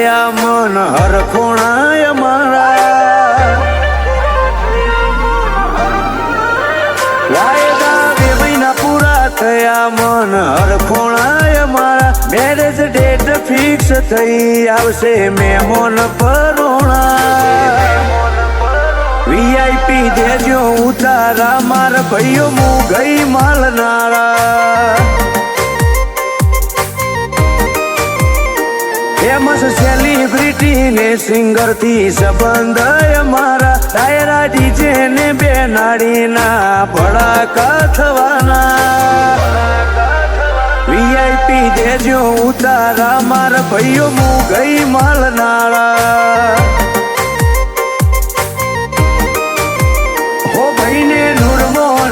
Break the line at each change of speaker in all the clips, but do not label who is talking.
થયા મન હરખોણાય મારા વાયદા 2 મહિના પૂરા થયા મન હરખોણાય મારા મેરેજ ડેટ ફિક્સ થઈ આવશે મહેમાન પરોણા વીઆઈપી દેજો ઉતારા મારા ભાઈઓ હું ગઈ માલનારા ફેમસ સેલિબ્રિટી ને સિંગર થી સંબંધ અમારા ડાયરા ડીજે ને બેનાડીના ભડાકા થવાના વીઆઈપી દેજો ઉતારા મારા ભાઈઓ હું ગઈ માલનારા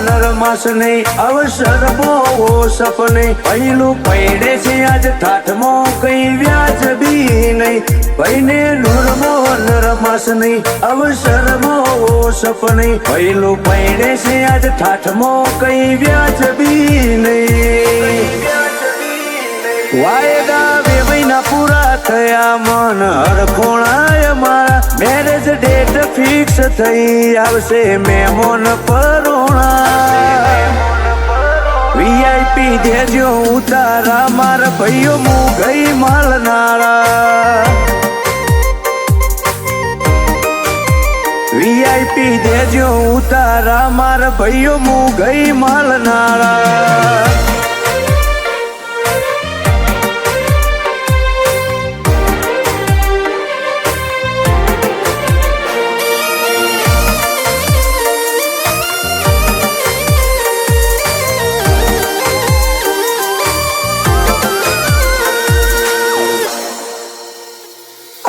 નરમાસ નહીં અવસર બહુ સપને પહેલું પૈડે છે આજ ઠાઠમો કઈ વ્યાજબી નહીં ભાઈને નૂરમો નરમાસ નહીં અવસર બહુ સપને પહેલું પૈડે છે આજ ઠાઠમો કઈ વ્યાજબી નહીં વાયદા 2 મહિના પૂરા થયા મન હરખોણાય મારા મેરેજ ડેટ ફિક્સ થઈ આવશે મહેમાન પરોણા વીઆઈપી દેજો ઉતારા મારા ભાઈઓ હું ગઈ માલનારા વીઆઈપી દેજો ઉતારા મારા ભાઈઓ હું ગઈ માલનારા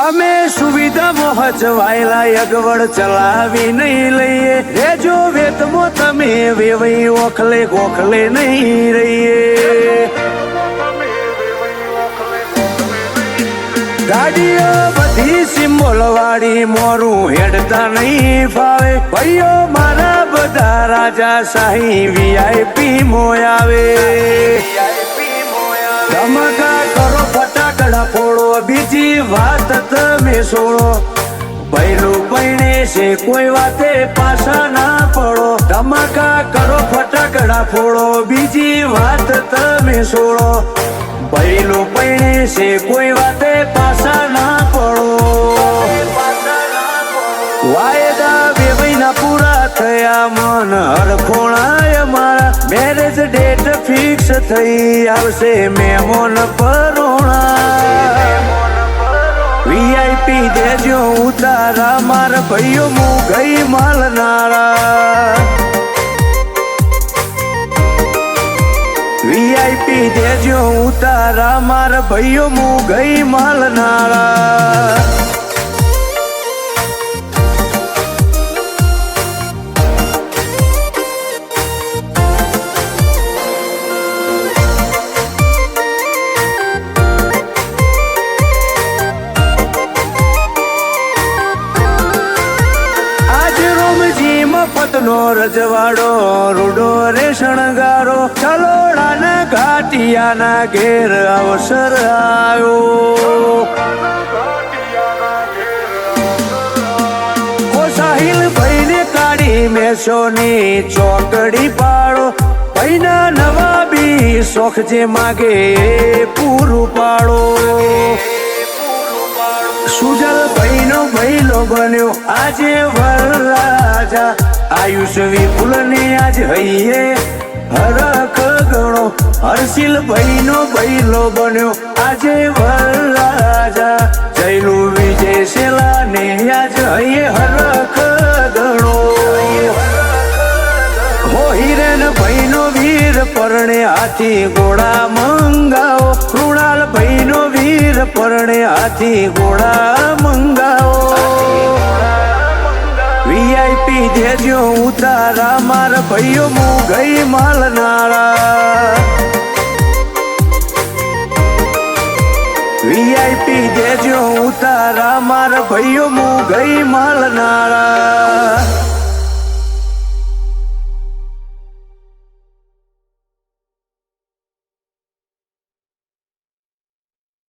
અમે સુવિધા મોહચવાયેલા અગવડ ચલાવી નહીં લઈએ રેજો વેતમો તમે વેવઈ ઓખલે ગોખલે નહીં રહીએ ગાડીઓ બધી સિમ્બોલ વાળી મોરું હેડતા નહીં ફાવે ભાઈઓ મારા બધા રાજા શાહી વીઆઈપી મોયાવે ધમકા કરો ફટાકડા ફોડો બીજી વાત તમે છોડો પહેલું પૈણે છે કોઈ વાતે પાછા ના પડો ધમાકા કરો ફટાકડા ફોડો બીજી વાત તમે છોડો પહેલું પૈણે છે કોઈ વાતે પાછા ના પડો વાયદા 2 મહિના પૂરા થયા મન હરખોણાય મારા મેરેજ ડેટ ફિક્સ થઈ આવશે મહેમાન પરોણા વીઆઈપી દેજો ઉતારા મારા ભાઈઓ હું ગઈ માલનારા વીઆઈપી દેજો ઉતારા મારા ભાઈઓ હું ગઈ માલનારા નો રજવાડો રૂડો રે શણગારો ચલોડાના ઘાટિયાના ઘેર અવસર આવ્યો ઓ સાહિલ ભાઈને કાઢી મેસોની ચોકડી પાડો ભાઈના નવાબી શોખ જે માગે પૂરું પાડો સુજલ ભાઈનો ભૈલો બન્યો આજે વરરાજા આયુષ વિપુલ ને આજ હૈયે હરખ ગણો હર્ષિલ ભાઈનો ભૈલો બન્યો આજે વરરાજા જયલું વિજય શેલા ને આજ હૈયે હરખ ગણો હો હિરેન ભાઈનો વીર પરણે હાથી ઘોડા મંગાવો કૃણાલ ભાઈનો વીર પરણે હાથી ઘોડા મંગાવો વીઆઈપી દેજો ઉતારા મારા ભાઈઓ હું ગઈ માલનારા વીઆઈપી દેજો ઉતારા મારા ભાઈઓ હું ગઈ માલનારા